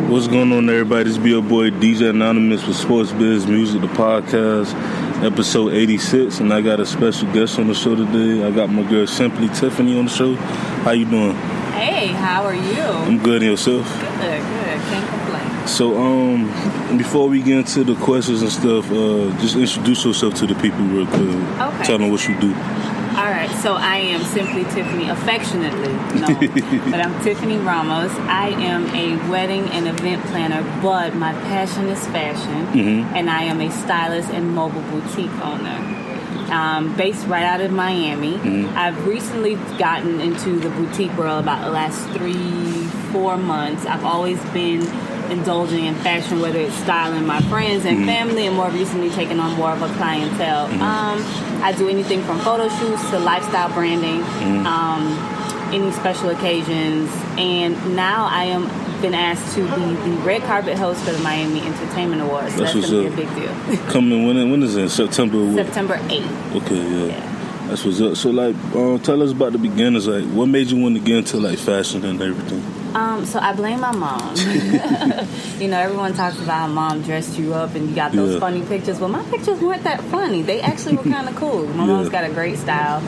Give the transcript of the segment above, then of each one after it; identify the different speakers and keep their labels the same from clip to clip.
Speaker 1: What's going on, everybody? This be your boy DJ Anonymous with Sports Biz Music, the podcast, episode 86, and I got a special guest on the show today. I got my girl Simply Tiffanie on the show. How you doing?
Speaker 2: Hey, how are you?
Speaker 1: I'm good, and yourself?
Speaker 2: Good. Can't complain.
Speaker 1: So, before we get into the questions and stuff, just introduce yourself to the people real quick.
Speaker 2: Okay.
Speaker 1: Tell them what you do.
Speaker 2: All right, so I am Simply Tiffanie, affectionately known, but I'm Tiffanie Ramos. I am a wedding and event planner, but my passion is fashion, and I am a stylist and mobile boutique owner. Based right out of Miami. I've recently gotten into the boutique world about the last 3-4 months. I've always been indulging in fashion, whether it's styling my friends and family, and more recently taking on more of a clientele. I do anything from photo shoots to lifestyle branding, any special occasions, and now I am been asked to be the red carpet host for the Miami Entertainment Awards. So that's going to be a big deal.
Speaker 1: Coming when is it? September?
Speaker 2: September 8th.
Speaker 1: Okay, yeah. That's what's up. So, tell us about the beginners. Like, what made you want to get into fashion and everything?
Speaker 2: So I blame my mom. You know, everyone talks about how mom dressed you up and you got those funny pictures. Well, my pictures weren't that funny. They actually were kind of cool. My mom's got a great style.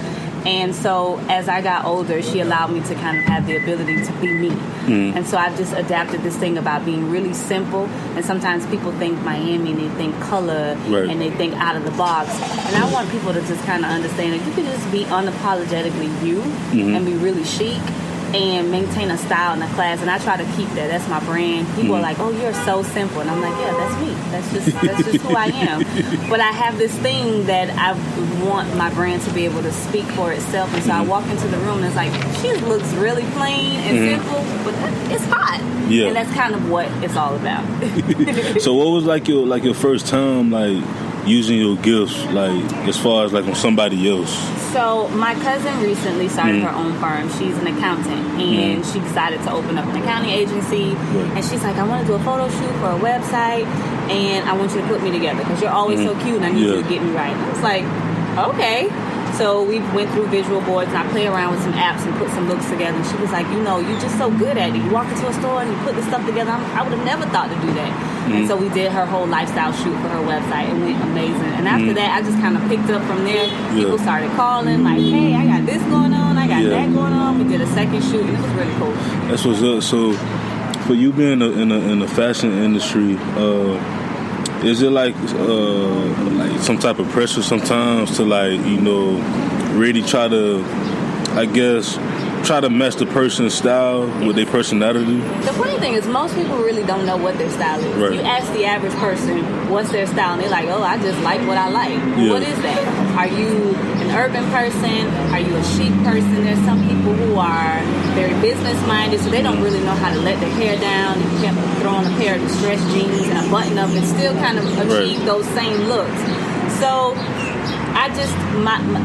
Speaker 2: And so as I got older, she allowed me to kind of have the ability to be me. And so I've just adapted this thing about being really simple. And sometimes people think Miami and they think color and they think out of the box. And I want people to just kind of understand that you can just be unapologetically you and be really chic and maintain a style and a class, and I try to keep that. That's my brand. People are like, "Oh, you're so simple," and I'm like, "Yeah, that's me. That's just who I am." But I have this thing that I want my brand to be able to speak for itself, and so I walk into the room and it's like, she looks really plain and simple, but it's hot. Yeah, and that's kind of what it's all about.
Speaker 1: So, what was your first time using your gifts, as far as on somebody else?
Speaker 2: So my cousin recently started her own firm. She's an accountant, and she decided to open up an accounting agency. And she's like, I want to do a photo shoot for a website, and I want you to put me together because you're always so cute, and I need you to get me right. And I was like, okay. So we went through visual boards, and I play around with some apps and put some looks together. And she was like, you're just so good at it. You walk into a store and you put the stuff together. I would have never thought to do that. And so we did her whole lifestyle shoot for her website. It went amazing. And after that, I just kind of picked up from there. People started calling, like, hey, I got this going on. I got that going on. We did a second shoot, and it was really cool.
Speaker 1: That's what's up. So for you being in the fashion industry, is it like some type of pressure sometimes to really try to match the person's style with their personality?
Speaker 2: The funny thing is most people really don't know what their style is. Right. You ask the average person what's their style, and they're like, oh, I just like what I like. What is that? Are you an urban person? Are you a chic person? There's some people who are very business minded, so they don't really know how to let their hair down. You can't throw on a pair of distressed jeans and a button up and still kind of achieve those same looks. So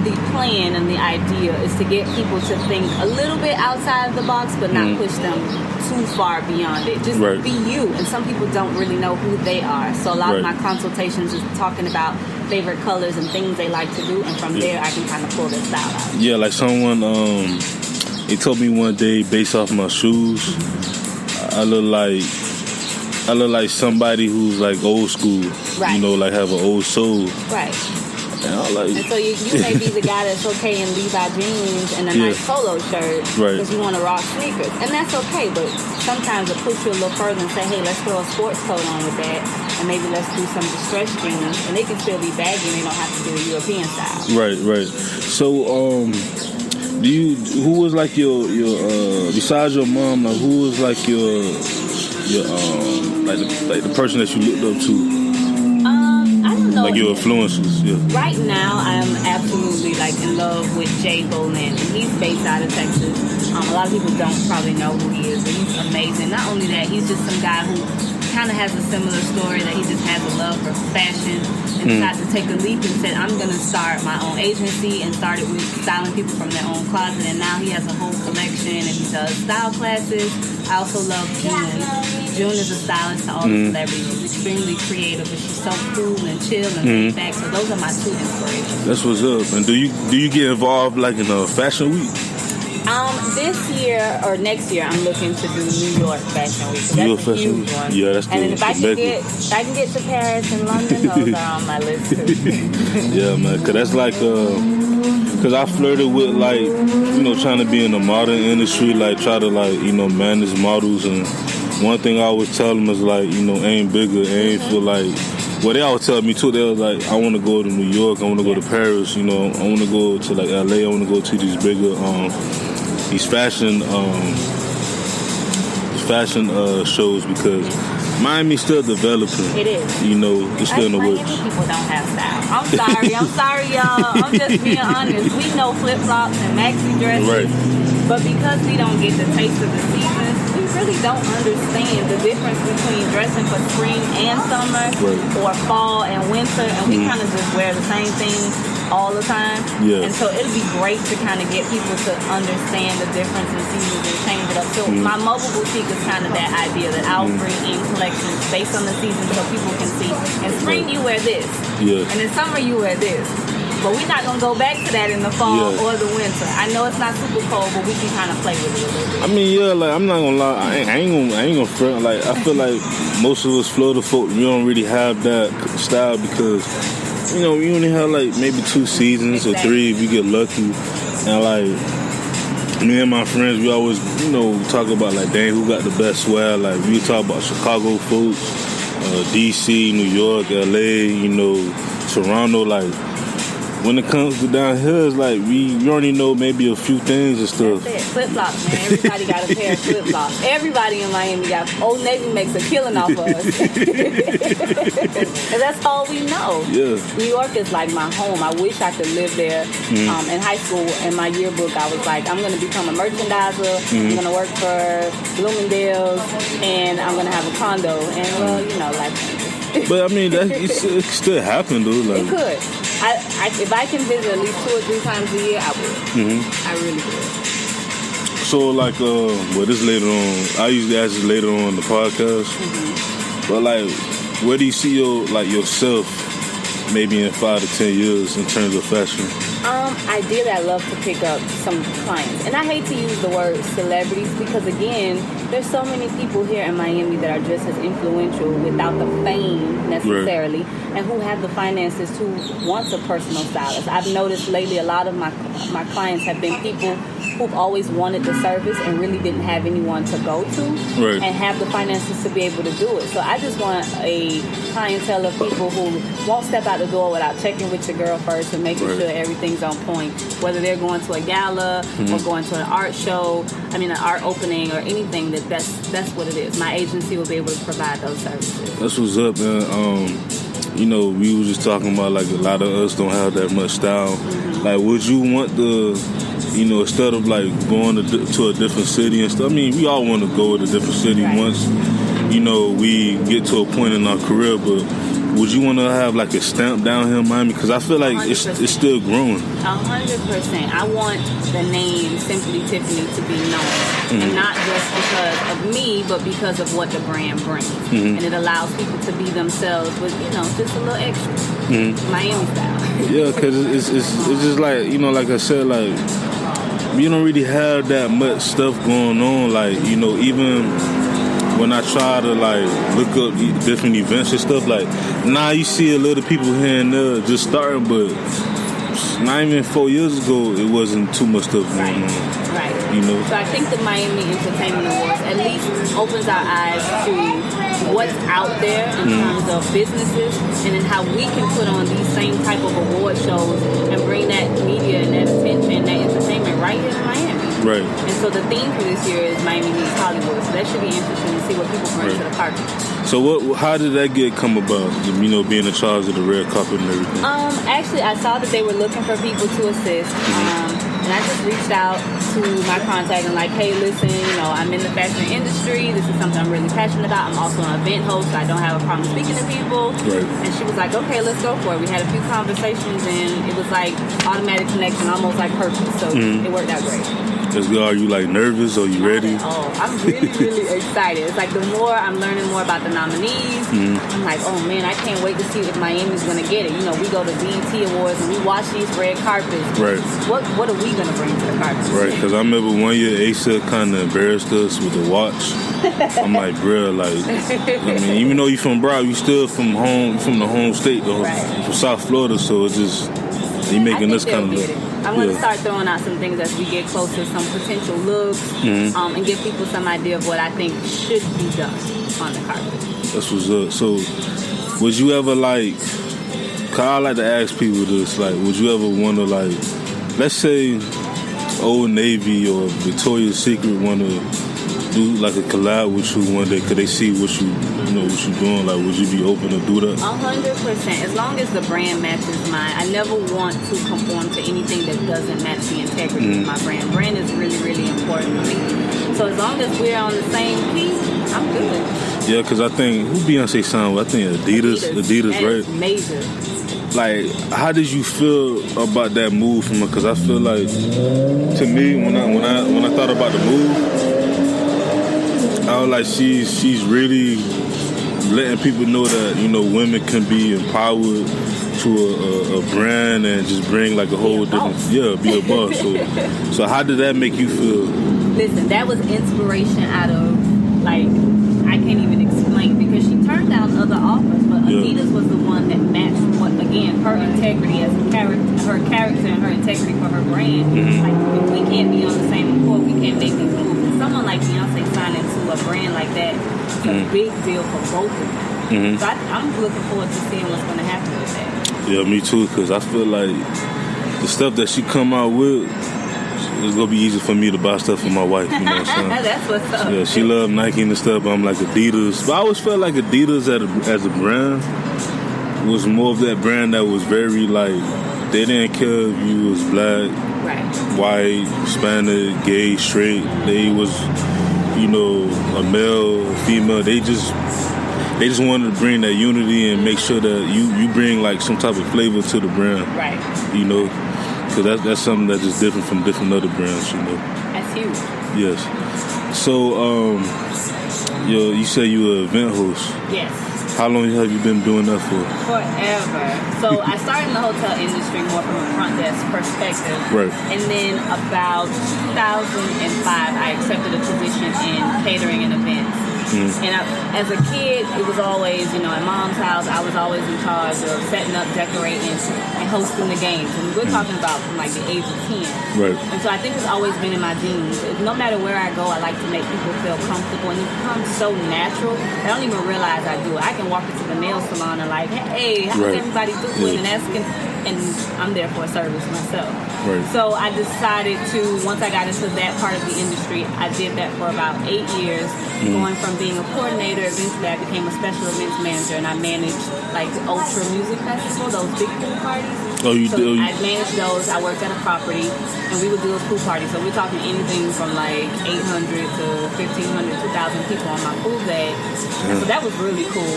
Speaker 2: the plan and the idea is to get people to think a little bit outside of the box, but not push them too far beyond it. Just be you. And some people don't really know who they are. So a lot of my consultations is talking about favorite colors and things they like to do, and from there I can kind of pull their style out. Yeah,
Speaker 1: like someone, he told me one day, based off my shoes, I look like somebody who's old school, have an old soul.
Speaker 2: Right. And so you may be the guy that's okay in Levi jeans and a nice polo shirt because you want to rock sneakers. And that's okay, but sometimes it push you a little further and say, hey, let's throw a sports coat on with that, and maybe let's do some distressed jeans, and they can still be baggy and they don't have to do a European style. Right.
Speaker 1: So, who was your besides your mom, who was your the person that you looked up to? Your influences,
Speaker 2: Right now, I'm absolutely in love with Jay Bolin, and he's based out of Texas. A lot of people don't probably know who he is, but he's amazing. Not only that, he's just some guy who kind of has a similar story, that he just has a love for fashion and decided to take a leap and said, I'm going to start my own agency, and started with styling people from their own closet, and now he has a whole collection and he does style classes. I also love June. June is a stylist to all the celebrities. She's extremely creative, but she's so cool and chill and laid back. So those are my two inspirations.
Speaker 1: That's what's up. And do you get involved in a fashion week?
Speaker 2: This year or next year, I'm looking to do New York Fashion Week. That's
Speaker 1: New York
Speaker 2: a
Speaker 1: Fashion
Speaker 2: huge
Speaker 1: Week.
Speaker 2: one.
Speaker 1: Yeah, that's
Speaker 2: and then if I can get to Paris and London, those are on my list too.
Speaker 1: Yeah, man, because that's like, because I flirted with, like, you know, trying to be in the modern industry, like, try to, like, you know, manage models. And one thing I always tell them is, like, you know, aim bigger, aim for, like, well, they always tell me too, they was like, I want to go to New York, I want to go to Paris, you know, I want to go to, like, LA, I want to go to these bigger, these fashion shows, because Miami's still developing.
Speaker 2: It is.
Speaker 1: You know, it's still in the works.
Speaker 2: Miami people don't have style. I'm sorry, y'all. I'm just being honest. We know flip-flops and maxi dresses.
Speaker 1: Right.
Speaker 2: But because we don't get the taste of the seasons, we really don't understand the difference between dressing for spring and summer or fall and winter. And we kind of just wear the same thing all the time.
Speaker 1: Yeah.
Speaker 2: And so it'll be great to kind of get people to understand the difference in seasons and change it up. So my mobile boutique is kind of that idea that I'll bring in collections based on the season so people can see. In spring, you wear this.
Speaker 1: Yeah.
Speaker 2: And in summer, you wear this. But we're not going to go back to that in the fall or the winter. I know it's not super cold, but we can kind of play with it a little bit.
Speaker 1: I mean, yeah, like, I'm not going to lie. I ain't gonna front. Like, I feel like most of us Florida folk, we don't really have that style because, you know, we only have, like, maybe 2 seasons or 3 if you get lucky. And, like, me and my friends, we always, you know, talk about, like, dang, who got the best swag. Like, we talk about Chicago folks, D.C., New York, L.A., you know, Toronto, like, when it comes to down here, it's like we already know maybe a few things and stuff.
Speaker 2: That's it. Flip-flops, man. Everybody got a pair of flip-flops. Everybody in Miami got... Old Navy makes a killing off of us. And that's all we know.
Speaker 1: Yeah.
Speaker 2: New York is like my home. I wish I could live there. In high school, in my yearbook, I was like, I'm going to become a merchandiser. I'm going to work for Bloomingdale's. And I'm going to have a condo. And, well, you know, life changes.
Speaker 1: But, I mean, it still happen, though. Like,
Speaker 2: it could. If I can visit at least 2 or 3 times a year, I would. I really would.
Speaker 1: So, like, well, this later on. I usually ask this later on in the podcast. But, like, where do you see yourself maybe in 5 to 10 years in terms of fashion?
Speaker 2: Ideally, I love to pick up some clients. And I hate to use the word celebrities because, again, there's so many people here in Miami that are just as influential without the fame necessarily and who have the finances to want a personal stylist. I've noticed lately a lot of my clients have been people who've always wanted the service and really didn't have anyone to go to and have the finances to be able to do it. So I just want a clientele of people who won't step out the door without checking with your girl first and making sure everything's on point. Whether they're going to a gala or going to an art show, an art opening or anything, that's what it is. My agency will be able to provide those services.
Speaker 1: That's what's up, man. You know, we were just talking about, like, a lot of us don't have that much style. Like, would you want you know, instead of, like, going to a different city and stuff, I mean, we all want to go to a different city once, you know, we get to a point in our career, but would you want to have, like, a stamp down here in Miami? Because I feel like it's still growing.
Speaker 2: 100%. I want the name Simply Tiffanie to be known. And not just because of me, but because of what the brand brings. And it allows people to be themselves with, you know, just a little extra. Miami style.
Speaker 1: Yeah, because it's just like, you know, like I said, like, you don't really have that much stuff going on. Like, you know, even when I try to, like, look up different events and stuff, like, you see a lot of people here and there just starting, but not even 4 years ago, it wasn't too much stuff going on.
Speaker 2: Right.
Speaker 1: You know?
Speaker 2: So I think the Miami Entertainment Awards at least opens our eyes to what's out there in terms of businesses and then how we can put on these same type of award shows and bring that media and that attention, that entertainment right here in Miami.
Speaker 1: Right.
Speaker 2: And so the theme for this year is Miami meets Hollywood. So that should be interesting to see what people bring to the party.
Speaker 1: So how did that come about, you know, being in charge of the red carpet and everything?
Speaker 2: Actually, I saw that they were looking for people to assist. And I just reached out to my contact and like, hey, listen, you know, I'm in the fashion industry. This is something I'm really passionate about. I'm also an event host, so I don't have a problem speaking to people.
Speaker 1: Right.
Speaker 2: And she was like, okay, let's go for it. We had a few conversations, and it was like automatic connection, almost like purpose. So it worked out great.
Speaker 1: Let's go. Are you like nervous? Or you ready?
Speaker 2: Oh, I'm really, really excited. It's like the more I'm learning more about the nominees, I'm like, oh man, I can't wait to see if Miami's going to get it. You know, we go to BET Awards and we watch these red carpets.
Speaker 1: Right.
Speaker 2: What are we going to bring to the carpet?
Speaker 1: Right, because I remember one year Asa kind of embarrassed us with the watch. I'm like, bruh, like, I mean, even though you from Broward, you still from the home state, though.
Speaker 2: Right.
Speaker 1: From South Florida, so it's just, you making this kind of look.
Speaker 2: I'm going to start throwing out some things as we get closer, some potential looks, and give people some idea of what I think should be done on the carpet.
Speaker 1: That's what's up. So, would you ever like, cause I like to ask people this, like, would you ever want to, like, let's say Old Navy or Victoria's Secret want to do like a collab with you one day? Could they see what you doing? Like, would you be open to do that?
Speaker 2: 100%. As long as the brand matches mine. I never want to conform to anything that doesn't match the integrity of my brand. Brand is really, really important to me. So as long as we're on the same key, I'm good.
Speaker 1: Yeah, because I think, who Beyonce signed with? I think Adidas, right?
Speaker 2: Major.
Speaker 1: Like, how did you feel about that move from her? Because I feel like, to me, when I thought about the move, I was like, she's really letting people know that, you know, women can be empowered to a brand and just bring like a whole different, be a boss. So how did that make you feel?
Speaker 2: Listen, that was inspiration out of, like, I can't even explain, because she turned down other offers, but Adidas was the one that matched her integrity as a character, her character and her integrity for her brand. Like, if we can't be on the same accord, we can't make these moves. And someone like Beyonce signing to a brand like that is a big deal for both of them. So I'm looking forward to seeing what's going to happen with that.
Speaker 1: Yeah, me too, because I feel like the stuff that she come out with, it's going to be easy for me to buy stuff for my wife, you know what I'm saying?
Speaker 2: That's what's up.
Speaker 1: Yeah, she love Nike and stuff, but I'm like Adidas. But I always felt like Adidas as a brand was more of that brand that was very, like, they didn't care if you was black, white, Hispanic, gay, straight. They was, you know, a male, a female. They just wanted to bring that unity and make sure that you bring, like, some type of flavor to the brand.
Speaker 2: Right.
Speaker 1: You know? Because that's something that's just different from different other brands, you know.
Speaker 2: That's huge.
Speaker 1: Yes. So, you say you an event host.
Speaker 2: Yes.
Speaker 1: How long have you been doing that for?
Speaker 2: Forever. So I started in the hotel industry more from a front desk perspective.
Speaker 1: Right.
Speaker 2: And then about 2005, I accepted a position in catering and events. And as a kid, it was always, you know, at mom's house, I was always in charge of setting up, decorating, and hosting the games. And we're talking about from like the age of 10.
Speaker 1: Right.
Speaker 2: And so I think it's always been in my genes. No matter where I go, I like to make people feel comfortable. And it becomes so natural, I don't even realize I do it. I can walk into the nail salon and like, hey, how's everybody doing? And asking, and I'm there for a service myself.
Speaker 1: Right.
Speaker 2: So I decided to, once I got into that part of the industry, I did that for about 8 years, going from being a coordinator. Eventually I became a special events manager, and I managed like the Ultra Music Festival, those big pool parties.
Speaker 1: Oh, you
Speaker 2: so
Speaker 1: do?
Speaker 2: I managed those. I worked at a property, and we would do those pool parties. So we're talking anything from like 800 to 1,500, 2,000 people on my pool day. So that was really cool.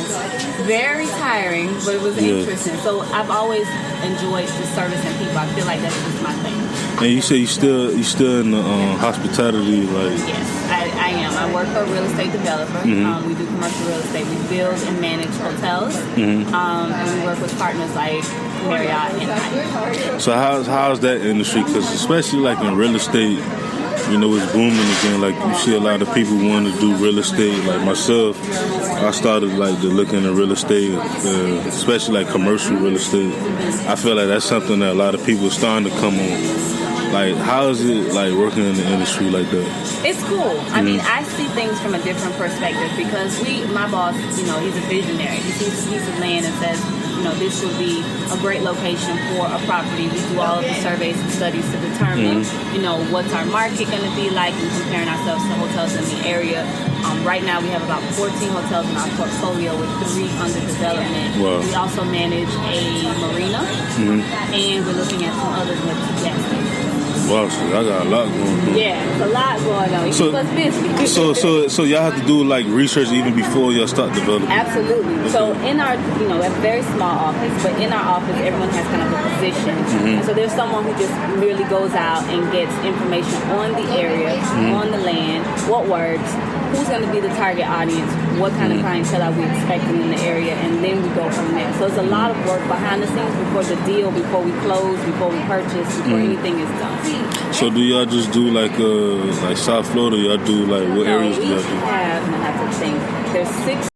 Speaker 2: Very tiring, but it was interesting. So I've always enjoyed the servicing people. I feel like that's just my thing.
Speaker 1: And you say you still in the hospitality, like?
Speaker 2: Yes, I am. I work for a real estate developer. We do commercial real estate. We build and manage hotels, and we work with partners like Marriott and Hyatt.
Speaker 1: So how's that industry? Because especially like in real estate, you know, it's booming again. Like, you see a lot of people want to do real estate. Like myself, I started like to look into real estate, especially like commercial real estate. I feel like that's something that a lot of people are starting to come on. Like, how is it like working in the industry like that?
Speaker 2: It's cool. I mean, I see things from a different perspective because my boss, you know, he's a visionary. He sees a piece of land and says, you know, this would be a great location for a property. We do all of the surveys and studies to determine, you know, what's our market going to be like, and comparing ourselves to hotels in the area. Right now we have about 14 hotels in our portfolio with 3 under development.
Speaker 1: Wow.
Speaker 2: We also manage a marina, and we're looking at some others with gas stations.
Speaker 1: Wow, so I got a lot going on.
Speaker 2: Yeah, it's a lot going on. You keep us busy.
Speaker 1: So y'all have to do like research even before y'all start developing.
Speaker 2: Absolutely.
Speaker 1: Okay.
Speaker 2: So in our, we have a very small office, but in our office, everyone has kind of a position. And so there's someone who just really goes out and gets information on the area, on the land, what works, who's going to be the target audience, what kind of clientele are we expecting in the area, and then we go from there. So it's a lot of work behind the scenes before the deal, before we close, before we purchase, before anything is done.
Speaker 1: So do y'all just do like South Florida? Y'all do like what areas do y'all do?
Speaker 2: I have to think. There's 6